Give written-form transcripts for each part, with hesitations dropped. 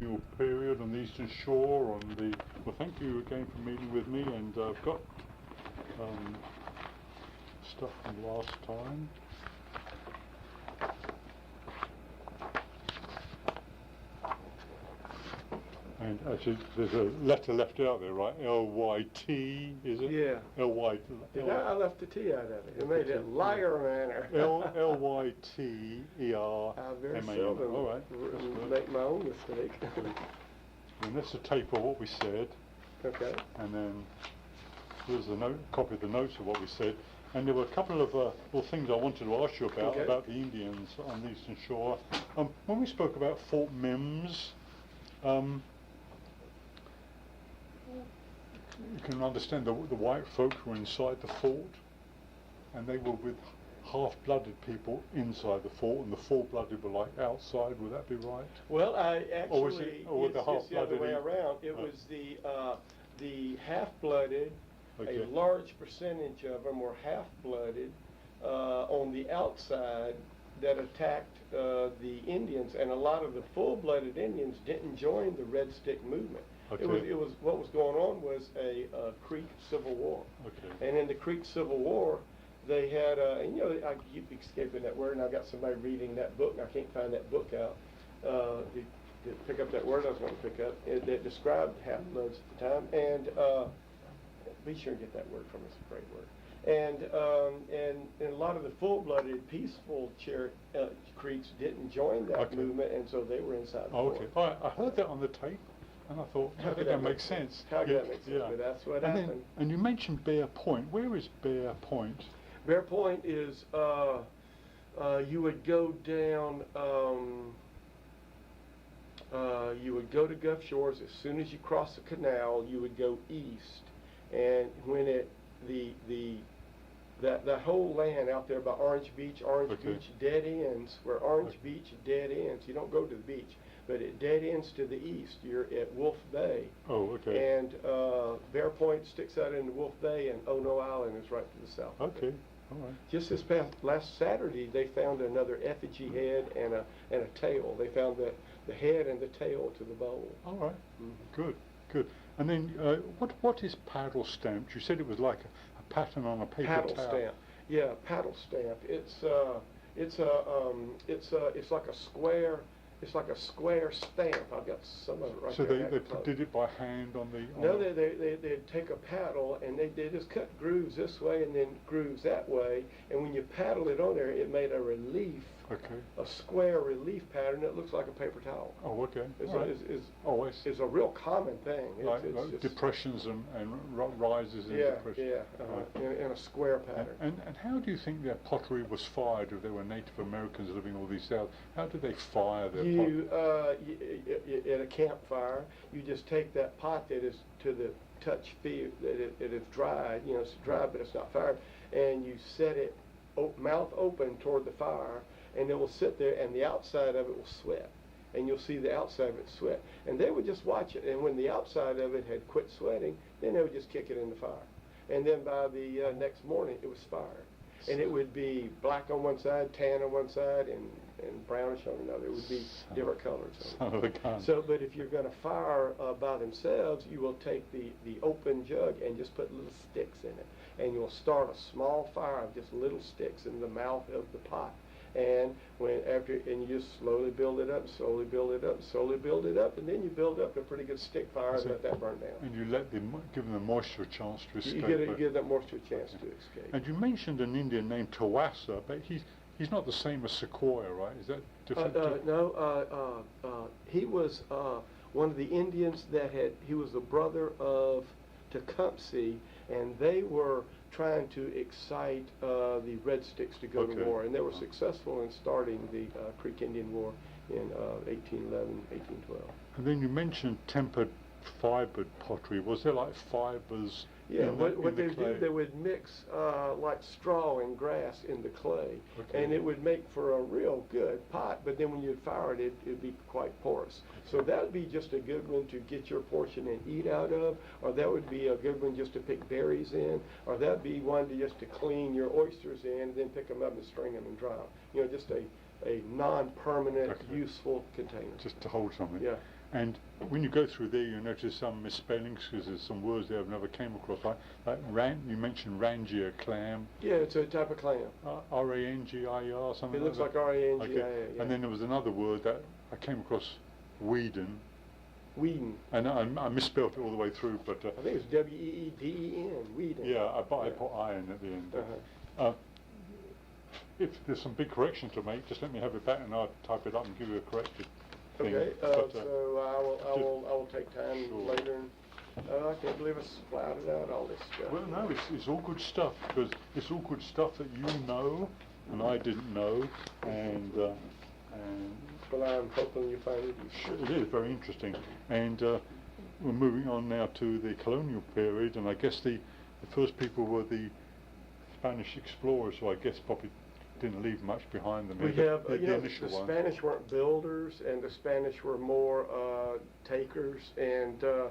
Your period on the Eastern Shore on the, well, thank you again for meeting with me, and I've got stuff from last time. And actually, there's a letter left out there, right? L-Y-T, is it? Yeah. L-Y-T. I left the T out of it. It made it liar manner. L-Y-T-E-R. I very seldom All right. make my own mistake. And that's a tape of what we said. Okay. And then here's the note, copy of the notes of what we said. And there were a couple of little things I wanted to ask you about the Indians on the Eastern Shore. When we spoke about Fort Mims, you can understand the white folk were inside the fort, and they were with half-blooded people inside the fort, and the full-blooded were like outside. Would that be right? Well, it's the other way around. It was the half-blooded. Okay. A large percentage of them were half-blooded on the outside that attacked the Indians, and a lot of the full-blooded Indians didn't join the Red Stick movement. Okay. It was what was going on was a Creek Civil War. Okay. And in the Creek Civil War, they had, and you know, I keep escaping that word, and I've got somebody reading that book, and I can't find that book out to pick up that word I was going to pick up. That described half-bloods at the time, and be sure and get that word from us. It's a great word. And a lot of the full-blooded, peaceful Creeks didn't join that movement, and so they were inside the fort. Okay. All right. I heard that on the tape. And I thought, how could that make sense? How could that make sense? But that's what happened. And you mentioned Bear Point. Where is Bear Point? Bear Point is, you would go down, you would go to Gulf Shores. As soon as you cross the canal, you would go east. And when that whole land out there by Orange Beach dead ends, where Orange Beach dead ends. You don't go to the beach. But it dead ends to the east. You're at Wolf Bay. Oh, okay. And Bear Point sticks out into Wolf Bay, and Oh No Island is right to the south. Okay, all right. Just last Saturday, they found another effigy head and a tail. They found the head and the tail to the bowl. All right. Mm-hmm. Good. And then what is paddle stamped? You said it was like a pattern on a paper paddle towel. Stamp. Yeah, paddle stamp. It's like a square. It's like a square stamp. I've got some of it right there. So they did it by hand on the... No, they'd take a paddle and they just cut grooves this way and then grooves that way. And when you paddle it on there, it made a relief, a square relief pattern that looks like a paper towel. Oh, okay. It's a real common thing. Like depressions and rises in depression. In a square pattern. And how do you think their pottery was fired if there were Native Americans living all these south? How did they fire their pottery? At a campfire, you just take that pot that is to the touch feel that it is dried, you know, it's dry but it's not fired, and you set it mouth open toward the fire, and it will sit there, and the outside of it will sweat, and you'll see the outside of it sweat. And they would just watch it, and when the outside of it had quit sweating, then they would just kick it in the fire. And then by the next morning, it was fired. And it would be black on one side, tan on one side, and brownish on another. It would be different colors. So, but if you're going to fire by themselves, you will take the open jug and just put little sticks in it. And you'll start a small fire of just little sticks in the mouth of the pot. And you just slowly build it up, slowly build it up, slowly build it up, and then you build up a pretty good stick fire and let that burn down. And you give them the moisture a chance to escape. You give that moisture a chance to escape. And you mentioned an Indian named Tawassa, but he's not the same as Sequoia, right? Is that different? No, he was one of the Indians he was the brother of Tecumseh, and they were trying to excite the Red Sticks to go to war, and they were successful in starting the Creek Indian War in 1811, 1812. And then you mentioned tempered fibered pottery. Was there like fibers? Yeah, what they do, they would mix like straw and grass in the clay, and it would make for a real good pot, but then when you'd fire it, it'd be quite porous. So that would be just a good one to get your portion and eat out of, or that would be a good one just to pick berries in, or that would be one to clean your oysters in, and then pick them up and string them and dry them. You know, just a non-permanent, useful container. Just to hold something. Yeah. And when you go through there, you notice some misspellings because there's some words there I've never came across. Like you mentioned Rangier clam. Yeah, it's a type of clam. R-A-N-G-I-E-R, something It looks like like R-A-N-G-I-A, yeah. And then there was another word that I came across, Whedon. Whedon. And I misspelled it all the way through, but... I think it's W-E-E-D-E-N, Whedon. Yeah, I put iron at the end. Uh-huh. If there's some big corrections to make, just let me have it back and I'll type it up and give you a corrected thing. Okay, But, so I will take time Sure. later. I can't believe I splouted out all this stuff. Well, no, it's all good stuff, because it's all good stuff that you know and I didn't know, and Well, I'm hoping you find it useful. it is very interesting. And we're moving on now to the colonial period, and I guess the first people were the Spanish explorers, so I guess probably didn't leave much behind them. We have, the initial the ones. Spanish weren't builders, and the Spanish were more takers, and the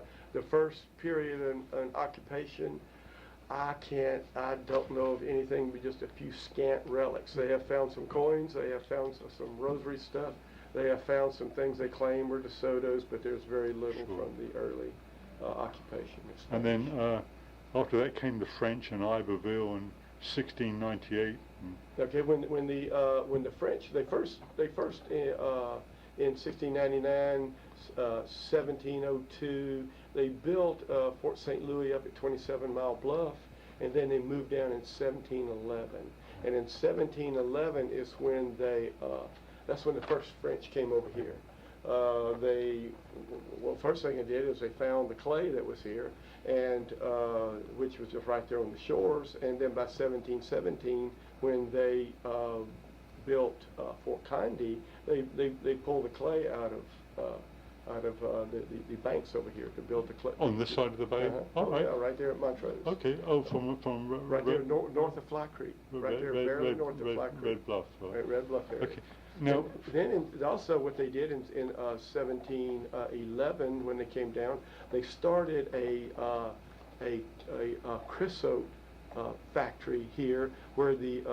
first period in occupation, I don't know of anything but just a few scant relics. They have found some coins, they have found some rosary stuff, they have found some things they claim were DeSoto's, but there's very little from the early occupation. And then after that came the French and Iberville in 1698. Okay, when the French they first in 1699, 1702 they built Fort St. Louis up at 27 Mile Bluff, and then they moved down in 1711. And in 1711 is when that's when the first French came over here. First thing they did is they found the clay that was here, and which was just right there on the shores. And then by 1717, when they built Fort Condy, they pulled the clay out of the banks over here to build the clay. On this side of the bay? Uh-huh. All right. Yeah, right there at Montrose. Okay. Oh, from right there north of Fly Creek. Right there, barely north of Fly Creek. Red Bluff. Right. Red Bluff area. Okay. Now, then also what they did in 1711 when they came down, they started a creosote factory here where the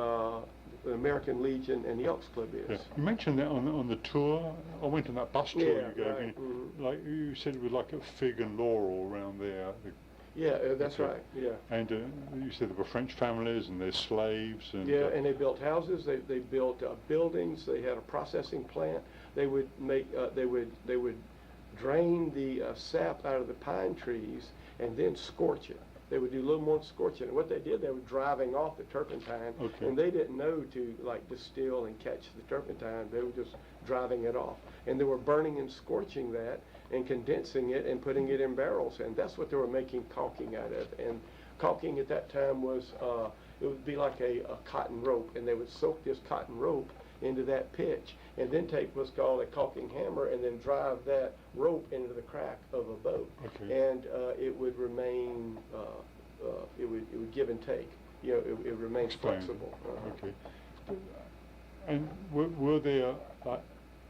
American Legion and the Elks Club is. yeah. You mentioned that on the tour. I went on that bus tour Yeah, you gave right. me. Mm-hmm. Like you said, it was like a fig and laurel around there. Yeah, that's Okay. right. Yeah. And you said there were French families and there's slaves and. Yeah, and they built houses. They built buildings. They had a processing plant. They would make. They would drain the sap out of the pine trees and then scorch it. They would do a little more scorching. And what they did, they were driving off the turpentine, Okay. and they didn't know to like distill and catch the turpentine. They were just driving it off, and they were burning and scorching that and condensing it and putting it in barrels, and that's what they were making caulking out of. And caulking at that time was it would be like a cotton rope, and they would soak this cotton rope into that pitch, and then take what's called a caulking hammer and then drive that rope into the crack of a boat. Okay. And it would remain, it would give and take. You know, it remains flexible. Okay. And were there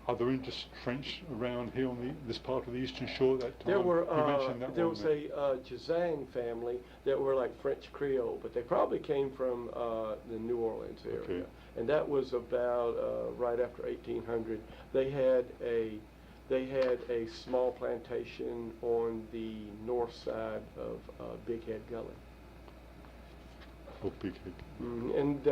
other English French around here on this part of the Eastern Shore at that time? There were You mentioned that there one was there. a Jazang family that were like French Creole, but they probably came from the New Orleans area. Okay. And that was about right after 1800. They had a small plantation on the north side of Big Head Gully. Oh, Big Head. And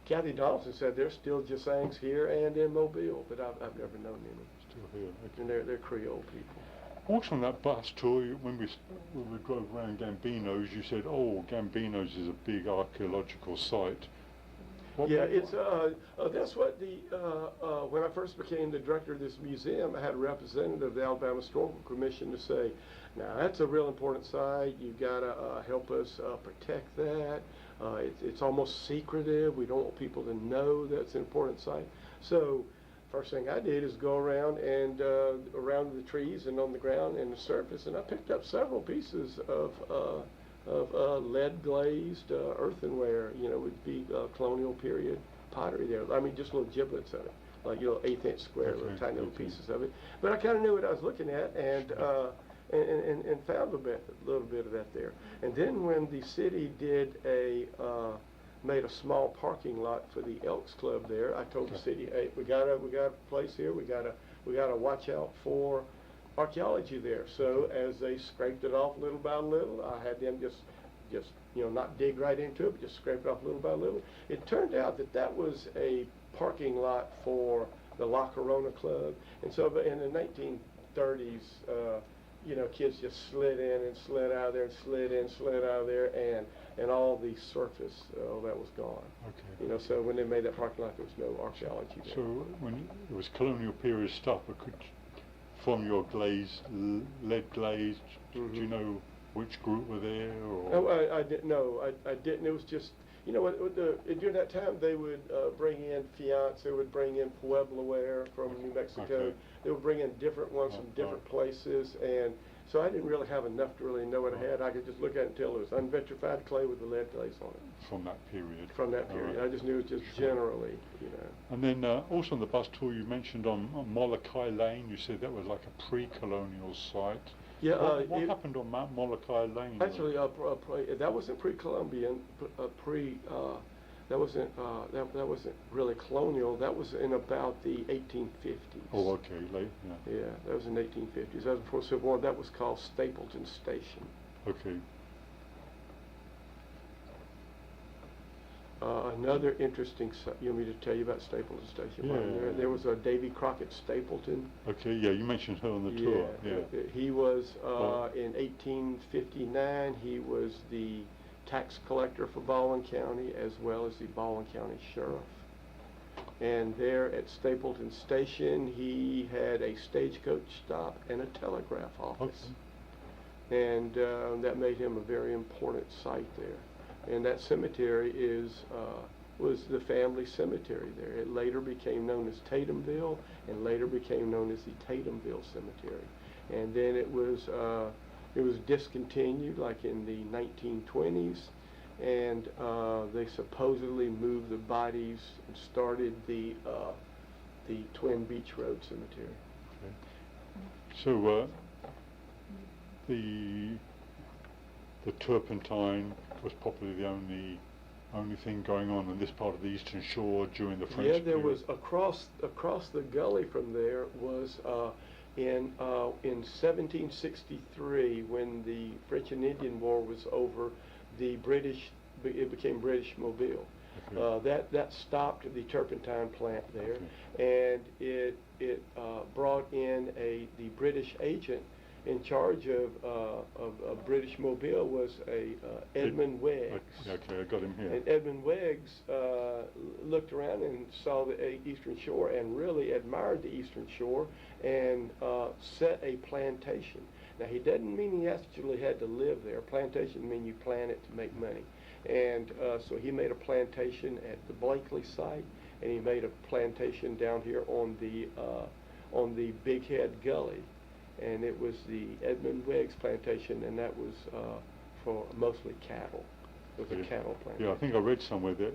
Kathy Donaldson said there's still Jasangs here and in Mobile, but I've never known any. Still here. Okay. And they're Creole people. Also on that bus tour, when we drove around Gambino's, you said, "Oh, Gambino's is a big archaeological site." Yeah, it's that's what when I first became the director of this museum, I had a representative of the Alabama Historical Commission to say, now that's a real important site. You've got to help us protect that. It's almost secretive. We don't want people to know that's an important site. So first thing I did is go around and around the trees and on the ground and the surface, and I picked up several pieces of lead glazed earthenware. You know, would be colonial period pottery there. I mean, just little giblets of it, like 1/8 inch square, little tiny little pieces of it. But I kind of knew what I was looking at, and found a little bit of that there. And then when the city did made a small parking lot for the Elks Club there, I told the city, hey, we got a place here. We gotta watch out for archaeology there. So as they scraped it off little by little, I had them just not dig right into it, but just scrape it off little by little. It turned out that that was a parking lot for the La Corona Club, and so in the 1930s, kids just slid in and slid out of there, and slid in, slid out of there, and all the surface, that was gone. Okay. So when they made that parking lot, there was no archaeology there. So when it was colonial period stuff, but from your lead glaze, do you know which group were there? Or? No, I didn't know. I didn't. It was just, during that time they would bring in fiance, they would bring in Pueblo ware from New Mexico. Okay. They would bring in different ones from different places, and so I didn't really have enough to really know what I had. I could just look at it and tell it was unvitrified clay with the lead glaze on it. From that period. From that period. Right. I just knew it just generally, And then also on the bus tour you mentioned on Molokai Lane, you said that was like a pre-colonial site. Yeah. What happened on Molokai Lane? Actually, that wasn't pre-Columbian. That wasn't really colonial. That was in about the 1850s. Oh, okay, late. Yeah. Yeah, that was in the 1850s. That was before Civil War. That was called Stapleton Station. Okay. Another interesting, you want me to tell you about Stapleton Station? Yeah. There was a Davy Crockett Stapleton. Okay, yeah, you mentioned her on the tour. Yeah. He was, in 1859, he was the tax collector for Baldwin County as well as the Baldwin County Sheriff. And there at Stapleton Station, he had a stagecoach stop and a telegraph office. Okay. And that made him a very important site there. And that cemetery was the family cemetery there. It later became known as Tatumville, and later became known as the Tatumville Cemetery. And then it was discontinued like in the 1920s, and they supposedly moved the bodies and started the Twin Beach Road Cemetery. Okay. So the turpentine was probably the only thing going on in this part of the Eastern Shore during the French period. Yeah, there was across the gully from there was in 1763, when the French and Indian War was over, it became British Mobile. Okay. That stopped the turpentine plant there, okay. And it brought in the British agent. In charge of British Mobile was Edmund Weggs. Okay, I got him here. And Edmund Weggs looked around and saw the Eastern Shore and really admired the Eastern Shore and set a plantation. Now, he doesn't mean he actually had to live there. Plantation means you plant it to make money. And so he made a plantation at the Blakely site, and he made a plantation down here on the Big Head Gully. And it was the Edmund Weggs plantation, and that was for mostly cattle. It was a cattle plantation. Yeah, I think I read somewhere that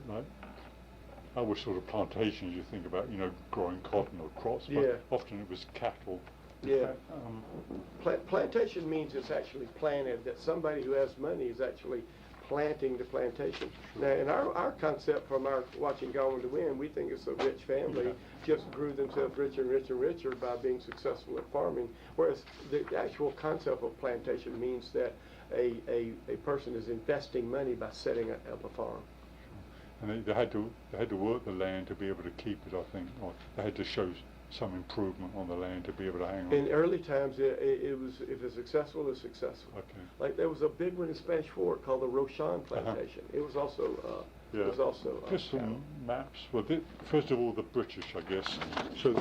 other sort of plantations you think about, growing cotton or crops, but often it was cattle. Yeah. Plantation means it's actually planted, that somebody who has money is actually planting the plantation. Now, in our concept from our watching Gone with the Wind, we think it's a rich family just grew themselves richer and richer and richer by being successful at farming, whereas the actual concept of plantation means that a person is investing money by setting up a farm. And they had to work the land to be able to keep it, I think, or they had to show some improvement on the land to be able to hang on. In early times, it was, if it's successful, it's successful. Okay. Like there was a big one in Spanish Fork called the Roshan Plantation. It was also just some maps. Well, first of all, the British, I guess. So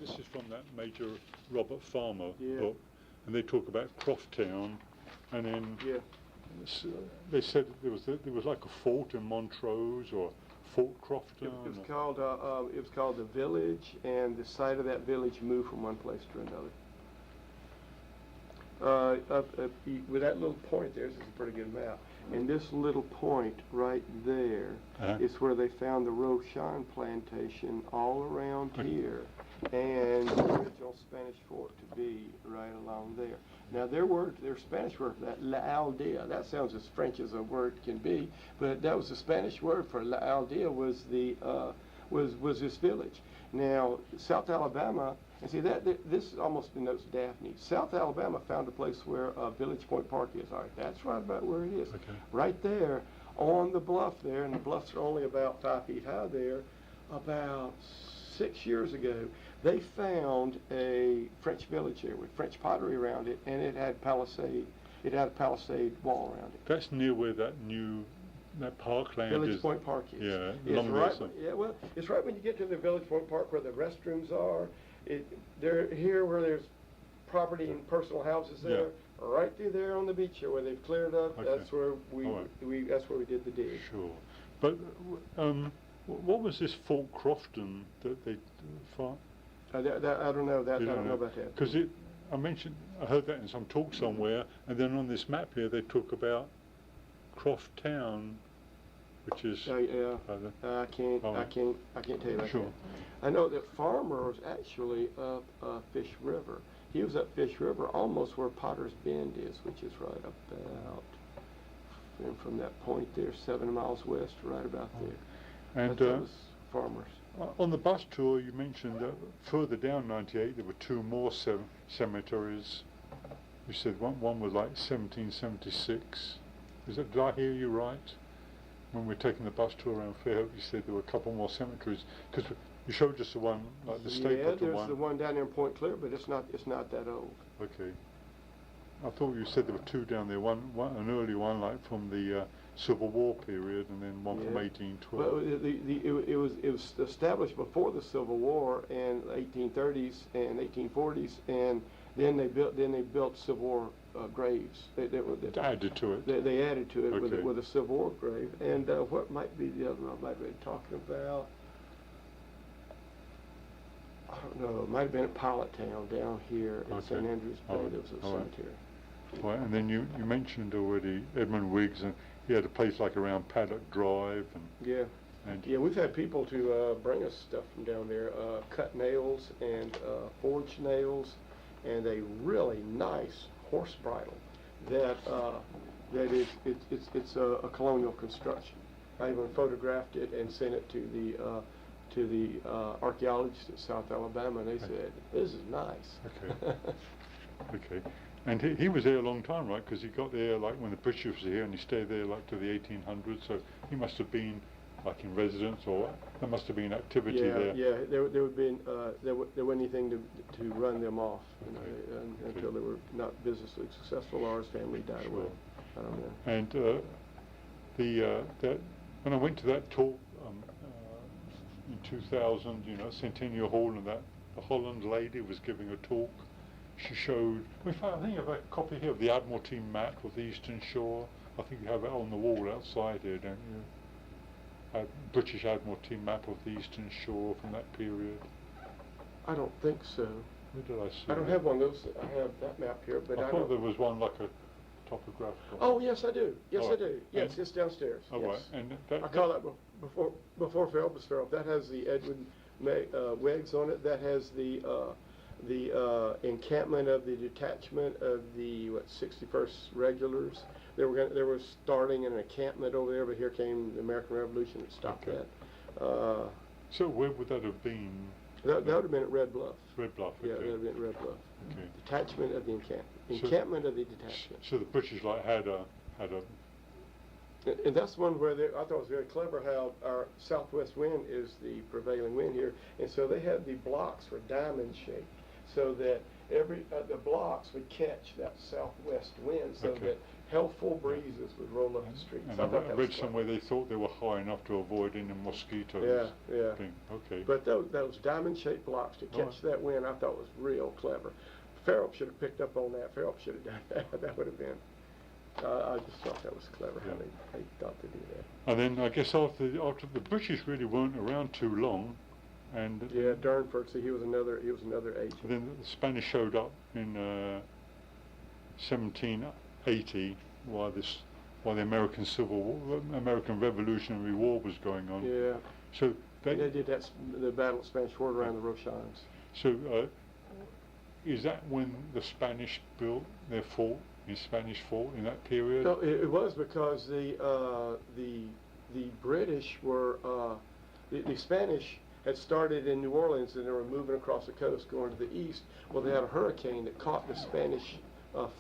this is from that Major Robert Farmer book, and they talk about Croftown, and then they said there was like a fort in Montrose or Fort Crofton. It was called the Village, and the site of that village moved from one place to another. With that little point there, this is a pretty good map. And this little point right there is where they found the Roshan plantation all around here, and the original Spanish fort to be right along there. Now their Spanish word for that, La Aldea. That sounds as French as a word can be, but that was the Spanish word for La Aldea was was this village. Now South Alabama And see, this almost denotes Daphne. South Alabama found a place where Village Point Park is. All right, that's right about where it is. Okay. Right there on the bluff there, and the bluffs are only about 5 feet high there. About 6 years ago, they found a French village there with French pottery around it, and it had palisade. It had a palisade wall around it. That's near where that parkland Village is. Point Park is. Yeah, It's along right. there. Yeah, well, it's right when you get to the Village Point Park where the restrooms are. They're here where there's property and personal houses there. Yeah. Right through there on the beach here where they've cleared up. Okay. That's where All right. that's where we did the dig. Sure. But what was this Fort Crofton that they found? I don't know that. You I don't know about that. Because I heard that in some talk somewhere, and then on this map here they talk about Croft Town, which is. Yeah. I can't tell you about Sure. that. I know that Farmer was actually up Fish River. He was up Fish River, almost where Potter's Bend is, which is right about from that point there, 7 miles west, right about there. And that was Farmers. on the bus tour, you mentioned that further down 98 there were 2 more cemeteries. You said one was like 1776. Did I hear you right? When we were taking the bus tour around Fairhope, you said there were a couple more cemeteries. Because you showed us the one, like the Stapleton one. Yeah, there's the one down there in Point Clear, but it's not that old. Okay. I thought you said there were 2 down there. One an early one, like from the Civil War period, and then one from 1812. Well, it was established before the Civil War in the 1830s and 1840s, and then they built Civil War graves. They added to it. They added to it Okay. with a Civil War grave. And what might be the other one I might have been talking about? I don't know. It might have been at Pilot Town down here in St. Andrews Bay. Right. There was a All right. cemetery. Right, and then you mentioned already Edmund Wiggs, and he had a place like around Paddock Drive, and Yeah, we've had people to bring us stuff from down there, cut nails and forged nails, and a really nice horse bridle it's a colonial construction. I even photographed it and sent it to the archaeologists at South Alabama, and they said, "This is nice." Okay. Okay. And he was there a long time, right? Because he got there like when the British was here, and he stayed there like to the 1800s. So he must have been like in residence, or there must have been activity there. Yeah. There wasn't anything to run them off, you know, until they were not businessly successful, or his family died away. I don't know. And when I went to that talk in 2000, you know, Centennial Hall, and the Holland lady was giving a talk. She showed, I think I have a copy here of the Admiralty map of the Eastern Shore. I think you have it on the wall outside here, don't you? British Admiralty map of the Eastern Shore from that period. I don't think so. Where did I see I don't have one of those. I have that map here, but I thought don't. there was one like a topographical. Oh, yes, I do. Yes, Oh, I do. Yes, and- it's downstairs. Oh, yes. right. And that, I call that before Fairhope was Fairhope. That has the Edwin Wiggs on it. That has the encampment of the detachment of the 61st Regulars. They were starting an encampment over there, but here came the American Revolution and stopped Okay. that. so where would that have been? That would have been at Red Bluff. Red Bluff. Yeah, Okay. that would have been at Red Bluff. Okay. Detachment of the encampment. So- Encampment of the detachment. So the British like had a. And that's one where I thought it was very clever how our southwest wind is the prevailing wind here, and so they had the blocks were diamond shaped, so that the blocks would catch that southwest wind, so Okay. that healthful breezes would roll up the street. And So I thought I that read was somewhere clever. they thought they were high enough to avoid any mosquitoes. Yeah. Thing. Okay. But those diamond-shaped blocks to catch that wind, I thought was real clever. Fairhope should have picked up on that. Fairhope should have done that. That would have been. I just thought that was clever how they thought to do that. And then I guess after the British really weren't around too long, and Yeah, Durnford. See, he was another agent. then the Spanish showed up in 1780 while the American Revolutionary War was going on. Yeah. So They did the Battle of Spanish Fort around the Rochons. So is that when the Spanish built their fort in Spanish Fort in that period? No, it was because the British were the Spanish had started in New Orleans and they were moving across the coast going to the east. Well, they had a hurricane that caught the Spanish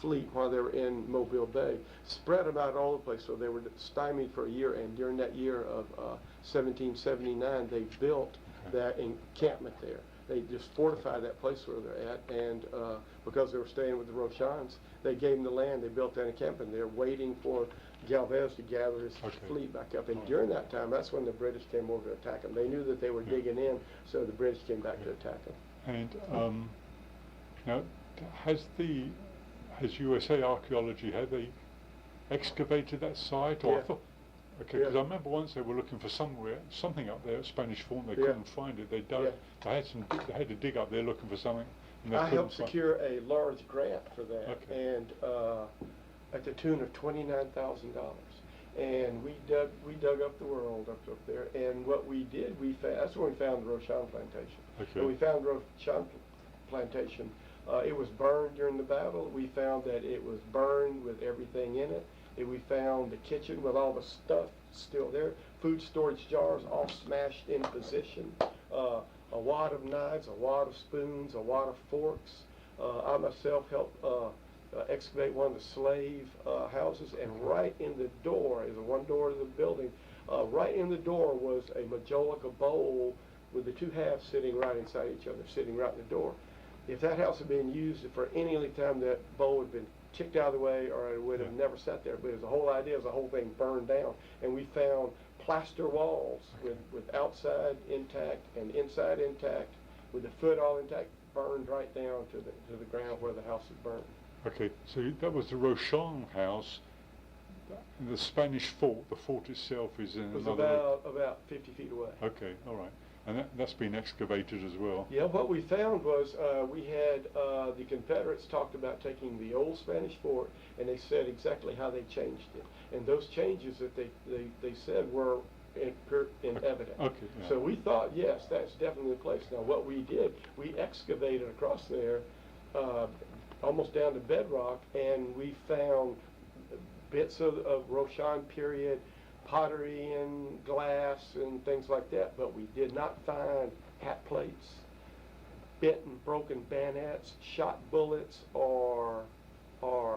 fleet while they were in Mobile Bay, spread them out all over the place, so they were stymied for a year, and during that year of 1779, they built that encampment there. They just fortified that place where they're at, and because they were staying with the Rochans, they gave them the land, they built that encampment there, waiting for Galvez to gather his fleet back up. And during that time, that's when the British came over to attack them. They knew that they were digging in, so the British came back to attack them. And now, has USA Archaeology, have they excavated that site? Or Yeah. Because I remember once they were looking for something up there at Spanish Fort, and they couldn't find it. They had to dig up there looking for something. And I helped secure a large grant for that, and at the tune of $29,000. And we dug up the world up there. And what we did, that's when we found the Rochan plantation. And we found Rochan plantation. It was burned during the battle. We found that it was burned with everything in it. And we found the kitchen with all the stuff still there. Food storage jars all smashed in position. A wad of knives, a wad of spoons, a wad of forks. I myself helped excavate one of the slave houses, and right in the door, is one door of the building, right in the door was a majolica bowl with the two halves sitting right inside each other, sitting right in the door. If that house had been used for any length of time, that bowl would have been kicked out of the way, or it would have never sat there. But the whole idea is the whole thing burned down, and we found plaster walls with outside intact and inside intact, with the foot all intact, burned right down to the ground where the house had burned. Okay, so that was the Rochan house. The Spanish fort, the fort itself is in another... about 50 feet away. Okay, all right. And that's been excavated as well. Yeah, what we found was we had the Confederates talked about taking the old Spanish fort, and they said exactly how they changed it. And those changes that they said were in evidence. Okay, yeah. So we thought, yes, that's definitely the place. Now what we did, we excavated across there almost down to bedrock, and we found bits of Rochan period pottery and glass and things like that, but we did not find hat plates, bent and broken bayonets, shot bullets, or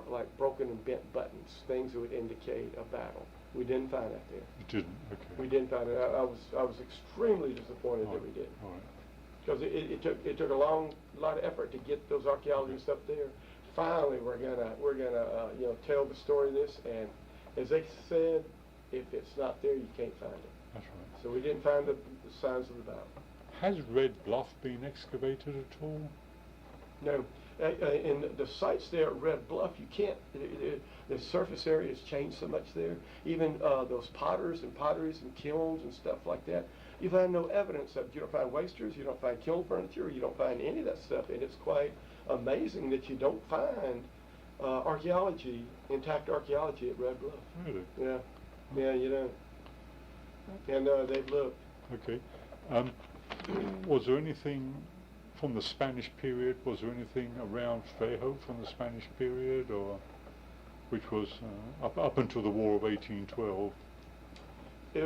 like broken and bent buttons, things that would indicate a battle. We didn't find that there. You didn't? Okay. We didn't find it. I was extremely disappointed that we did. All right. Because it took a lot of effort to get those archaeology stuff there. Finally, we're gonna tell the story of this, and as they said, if it's not there, you can't find it. That's right. So we didn't find the signs of the battle. Has Red Bluff been excavated at all? No. In the sites there at Red Bluff, you can't, the surface area has changed so much there. Even those potters and potteries and kilns and stuff like that, you find no evidence of it. You don't find wasters, you don't find kiln furniture, you don't find any of that stuff. And it's quite amazing that you don't find intact archaeology at Red Bluff. Really? Yeah. Yeah, you don't. And they've looked. Okay. Was there anything from the Spanish period? Was there anything around Fairhope from the Spanish period, or which was up until the War of 1812? I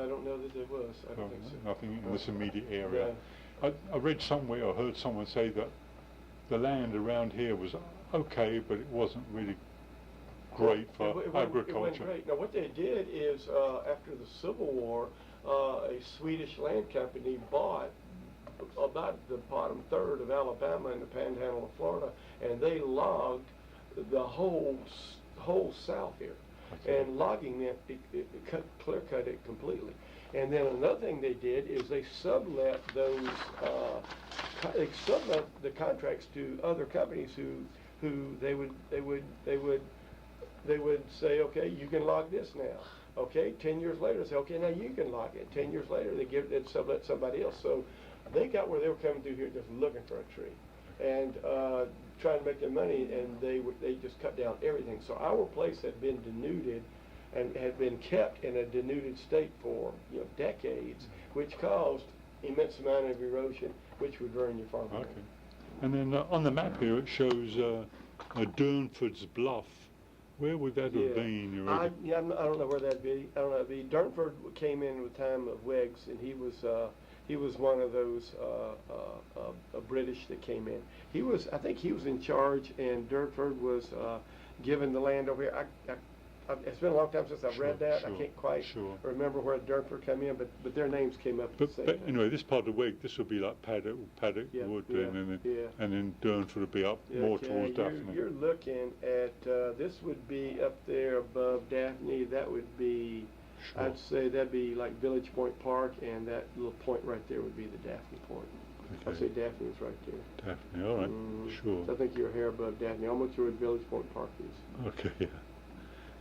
don't know that there was. I don't think so. Nothing in this immediate area. Yeah. I read somewhere or heard someone say that the land around here was okay, but it wasn't really great for agriculture. It went great. Now what they did is after the Civil War, a Swedish land company bought about the bottom third of Alabama and the panhandle of Florida, and they logged the whole south here. Okay. And logging it clear cut it completely. And then another thing they did is they sublet those the contracts to other companies who they would say, okay, you can log this now. Okay, 10 years later, they say, okay, now you can log it. 10 years later, they'd sublet somebody else. So they got where they were coming through here just looking for a tree and trying to make their money, and they just cut down everything. So our place had been denuded and had been kept in a denuded state for decades, which caused immense amount of erosion, which would ruin your farmland. Okay. And then on the map here, it shows Durnford's Bluff. Where would that have been? You reckon? I don't know where that'd be. I don't know. Durnford came in with time of Whigs, and he was one of those British that came in. I think he was in charge, and Durnford was given the land over here. It's been a long time since I've read that. I can't quite remember where Durnford came in, but their names came up. But anyway, this part of Weg, this would be like Paddock would, and then Durnford would be up more towards Daphne. You're looking at this would be up there above Daphne. That would be, I'd say that'd be like Village Point Park, and that little point right there would be the Daphne Point. Okay. I'd say Daphne is right there. Daphne, all right, sure. So I think you're a hair above Daphne, almost where Village Point Park is. Okay, yeah.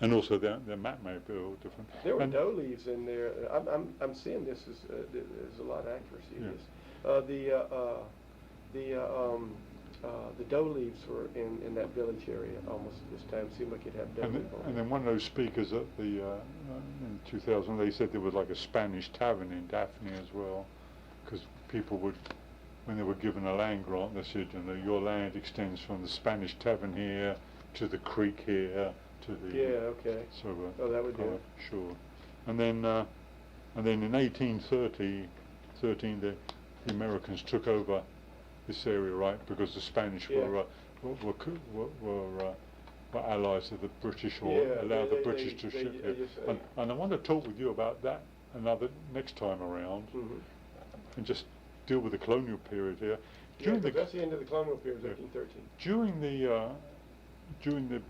And also their map may be a little different. There were dough leaves in there. I'm seeing this as there's a lot of accuracy in this. The dough leaves were in that village area almost at this time. Seemed like it'd have dough leaves on it. And then one of those speakers at the in 2000, they said there was like a Spanish tavern in Daphne as well, because people would, when they were given a land grant, they said, you know, your land extends from the Spanish tavern here to the creek here. So that would do it. Sure. And then in 1813, the Americans took over this area, right? Because the Spanish were allies of the British, or allowed the British to ship here. And I want to talk with you about that next time around, and just deal with the colonial period here. That's the end of the colonial period, 1813. During the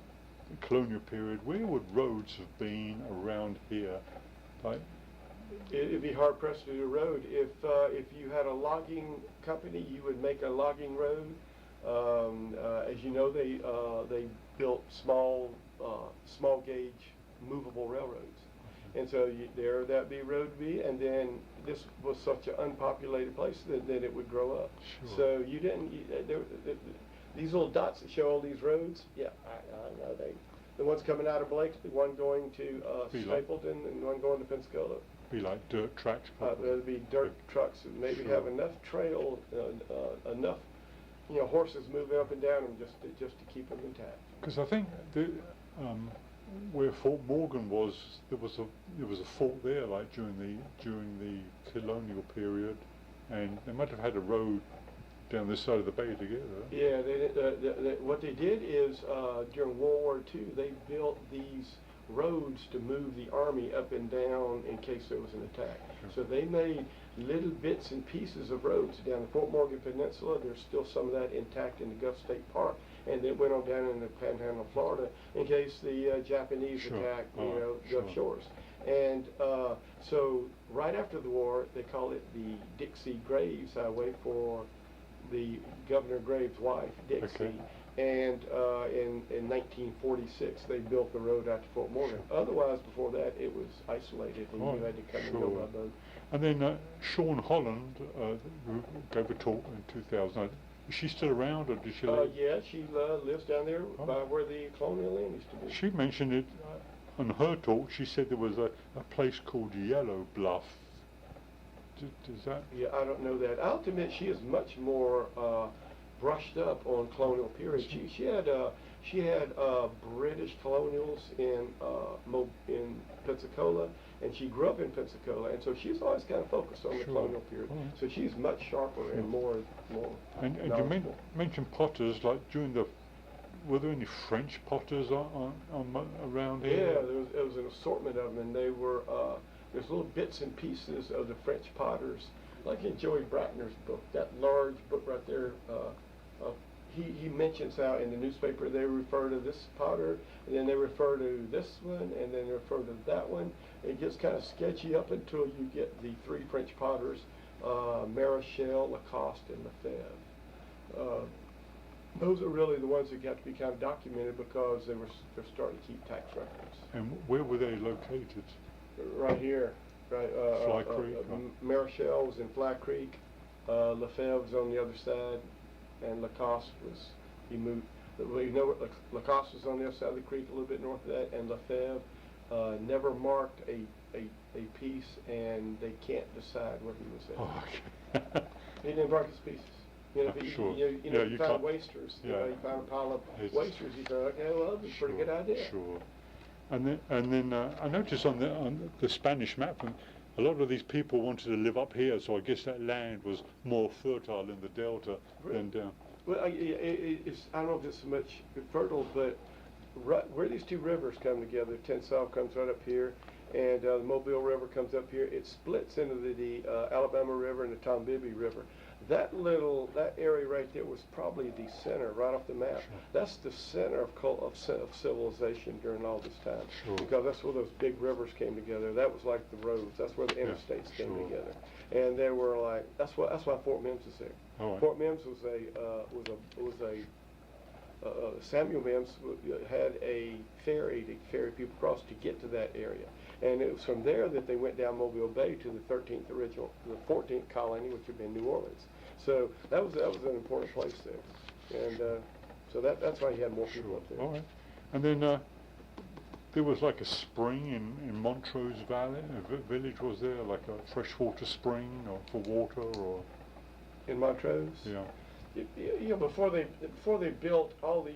colonial period, where would roads have been around here? Like, it'd be hard pressed to do a road. If you had a logging company, you would make a logging road. As you know, they built small gauge movable railroads, and so that'd be road B. And then this was such an unpopulated place that it would grow up. Sure. So you didn't. These little dots that show all these roads, I know the ones coming out of Blakesley, one going to Stapleton, and one going to Pensacola. Be like dirt tracks. There'd be dirt trucks, and maybe have enough trail, enough, horses moving up and down them just to keep them intact. Because I think where Fort Morgan was, there was a fort there, like during the colonial period, and they might have had a road down this side of the bay to get there. Yeah, what they did is during World War II, they built these roads to move the army up and down in case there was an attack. So they made little bits and pieces of roads down the Fort Morgan Peninsula. There's still some of that intact in the Gulf State Park, and then went on down in the Panhandle of Florida in case the Japanese attacked, Gulf shores. And so right after the war, they call it the Dixie Graves Highway for the Governor Graves' wife, Dixie. Okay. And in 1946, they built the road out to Fort Morgan. Otherwise, before that, it was isolated, and you had to come and go by boat. And then Sean Holland, who gave a talk in 2000, is she still around, or did she leave? Yeah, she lives down there by where the Colonial Inn used to be. She mentioned it on her talk. She said there was a place called Yellow Bluff. Does that? Yeah, I don't know that. I'll admit she is much more brushed up on colonial period. She had British colonials in Pensacola, and she grew up in Pensacola, and so she's always kind of focused on the colonial period. So she's much sharper and more. And you mentioned potters, like were there any French potters around here? Yeah, there was an assortment of them, and they were. There's little bits and pieces of the French potters, like in Joey Brackner's book, that large book right there. He mentions how in the newspaper they refer to this potter, and then they refer to this one, and then they refer to that one. It gets kind of sketchy up until you get the three French potters, Marichal, Lacoste, and Lefebvre. Those are really the ones that got to be kind of documented because they're starting to keep tax records. And where were they located? Right here, right. Fly Creek. Marichal was in Fly Creek. Lefebvre was on the other side, and Lacoste he moved. Lacoste was on the other side of the creek, a little bit north of that, and Lefebvre never marked a piece, and they can't decide where he was at. Oh, okay. He didn't mark his pieces. You know, Sure. you found wasters. Yeah. You know, you found a pile of wasters. You thought, okay, well, that's a pretty good idea. Sure. And then I noticed on the Spanish map, a lot of these people wanted to live up here, so I guess that land was more fertile in the delta than down. Well, I don't know if it's so much fertile, but where these two rivers come together, Tensas comes right up here, and the Mobile River comes up here. It splits into the Alabama River and the Tombigbee River. That area right there was probably the center, right off the map. Sure. That's the center of civilization during all this time, Sure. because that's where those big rivers came together. That was like the roads. That's where the interstates came together, and they were like that's why Fort Mims is there. All right. Fort Mims was Samuel Mims had a ferry to ferry people across to get to that area. And it was from there that they went down Mobile Bay to the 14th colony, which would be New Orleans. So that was an important place there. And so that's why he had more people up there. All right. And then there was like a spring in Montrose Valley, village was there, like a freshwater spring or for water or... In Montrose? Yeah. Before they built all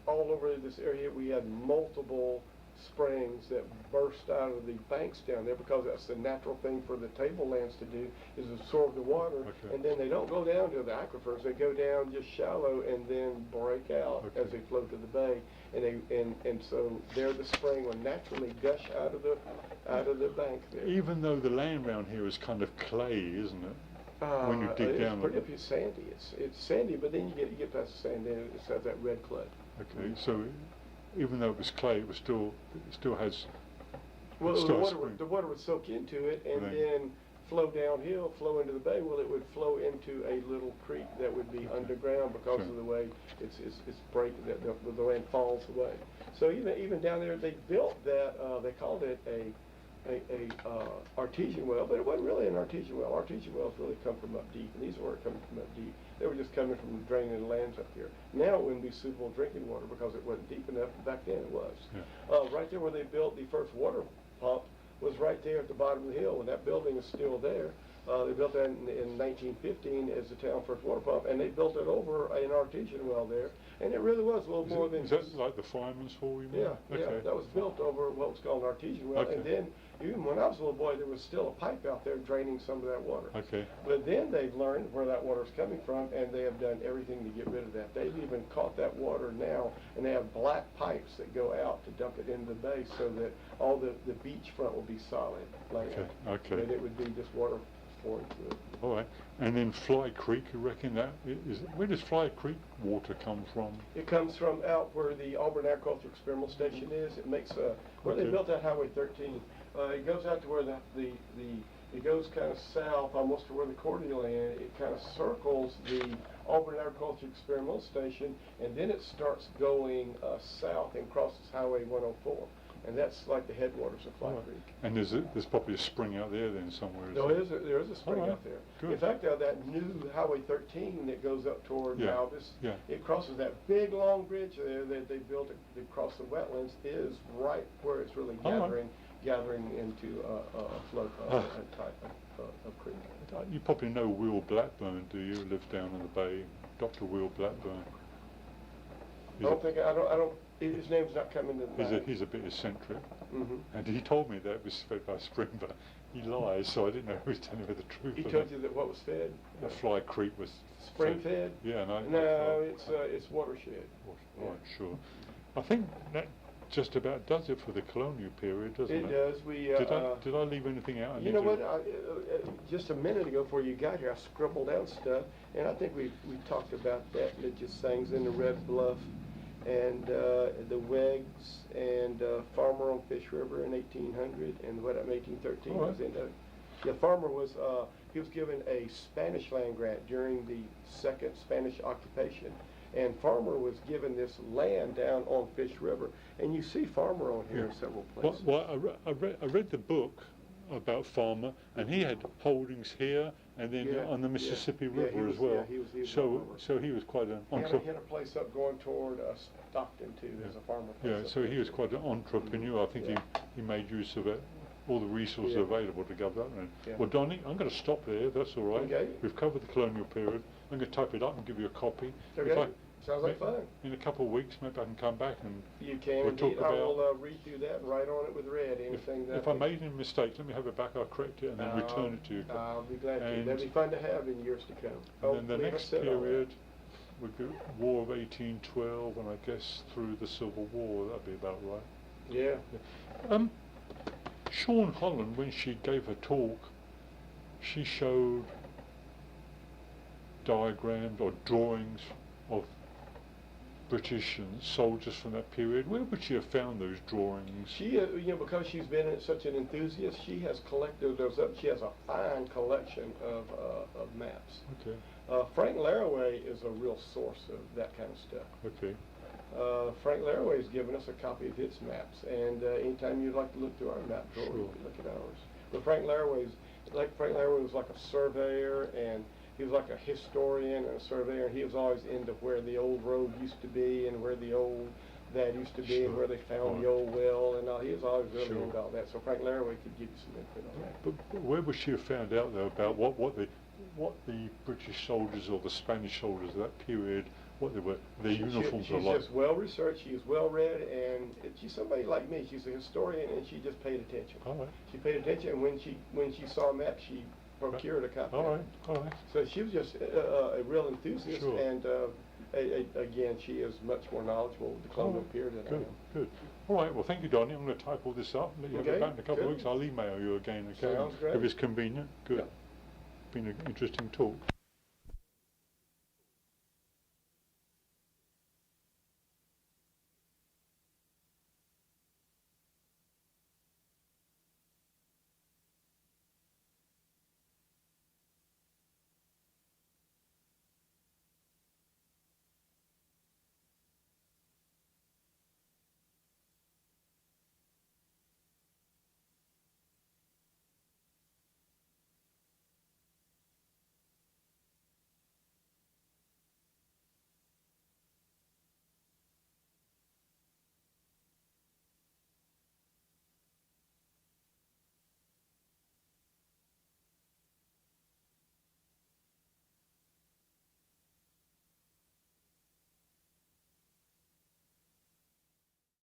over this area, we had multiple springs that burst out of the banks down there, because that's the natural thing for the tablelands to do, is absorb the water. Okay. And then they don't go down to the aquifers, they go down just shallow and then break out as they flow to the bay. And so there the spring will naturally gush out of the bank there. Even though the land around here is kind of clay, isn't it? When you dig down, it's sandy. It's sandy, but then you get past the sand, and it has that red clay. Okay, so even though it was clay, it still has. Well, the water would soak into it and then flow downhill, flow into the bay. Well, it would flow into a little creek that would be underground because of the way it's breaking. The land falls away. So even down there, they built that. They called it a artesian well, but it wasn't really an artesian well. Artesian wells really come from up deep, and these weren't coming from up deep. They were just coming from draining the lands up here. Now it wouldn't be suitable drinking water because it wasn't deep enough. Back then it was. Yeah. Right there where they built the first water pump was right there at the bottom of the hill, and that building is still there. They built that in 1915 as the town first water pump, and they built it over an artesian well there, and it really was a little more than. Is that like the fireman's hall? Yeah, that was built over what was called an artesian well, and then even when I was a little boy, there was still a pipe out there draining some of that water. Okay. But then they've learned where that water is coming from, and they have done everything to get rid of that. They've even caught that water now, and they have black pipes that go out to dump it into the bay, so that all the beachfront will be solid land. Okay. And it would be just water pouring through it. All right. And then Fly Creek, you reckon that is? Where does Fly Creek water come from? It comes from out where the Auburn Agricultural Experimental Station is. It makes where they built that Highway 13. It goes out to where it goes kind of south, almost to where the Colonial is. It kind of circles the Auburn Agricultural Experimental Station, and then it starts going south and crosses Highway 104. And that's like the headwaters of Fly Creek. And there's probably a spring out there then somewhere. No, there is a spring out there. Good. In fact, that new Highway 13 that goes up toward Malvis, it crosses that big long bridge there that they built across the wetlands, is right where it's really gathering into a flood type of creek. You probably know Will Blackburn, do you? Live down in the bay, Dr. Will Blackburn. His name's not coming to the mind. He's a bit eccentric, and he told me that it was fed by spring, but he lies, so I didn't know who was telling me the truth. He told you that what was fed? The Fly Creek was spring fed. Yeah, no, it's watershed. Right, sure. I think that just about does it for the colonial period, doesn't it? It does. Did I leave anything out? You know what? Just a minute ago, before you got here, I scribbled down stuff, and I think we talked about that. And it just things in the Red Bluff, and the Wegs, and Farmer on Fish River in 1800, and what in 1813 was in there. The farmer was he was given a Spanish land grant during the second Spanish occupation. And Farmer was given this land down on Fish River, and you see Farmer on here in several places. Well, I read the book about Farmer, and he had holdings here and then on the Mississippi River as well. He was so he was quite an entrepreneur. He had a place up going toward Stockton too, as a farmer. So he was quite an entrepreneur. I think he made use of it. All the resources available to government. Well, Donnie, I'm going to stop there. That's all right. Okay. We've covered the colonial period. I'm going to type it up and give you a copy. Okay. Sounds like fun. In a couple of weeks, maybe I can come back and you can we'll talk indeed. about. I will read through that and write on it with red. Anything if I made any mistake, let me have it back. I'll correct it and then return it to you. I'll be glad to. And That'd be fun to have in years to come. And then the next period would be War of 1812, and I guess through the Civil War. That'd be about right. Yeah. Sean Holland, when she gave her talk, she showed diagrams or drawings of British and soldiers from that period. Where would she have found those drawings? She, because she's been such an enthusiast, she has collected those up. She has a fine collection of maps. Okay. Frank Laraway is a real source of that kind of stuff. Okay. Frank Laraway has given us a copy of his maps, and anytime you'd like to look through our map drawer, you can look at ours. But Frank Laraway was like a surveyor, and he was like a historian and a surveyor, and he was always into where the old road used to be and where the old that used to be and where they found the old well and all. He was always really into all that. So Frank Laraway could give you some input on that. But where would she have found out though about what the British soldiers or the Spanish soldiers of that period, what they were, their uniforms were like? She's just well researched. She is well read, and she's somebody like me. She's a historian, and she just paid attention. All right. She paid attention, and when she saw a map, she procured a copy. All right. So she was just a real enthusiast, and again, she is much more knowledgeable with the colonial period than I am. Good. All right. Well, thank you, Donnie. I'm going to type all this up. Let you have it back in a couple of weeks. I'll email you again. Okay. Sounds great. If it's convenient. Good. Yep. Been an interesting talk.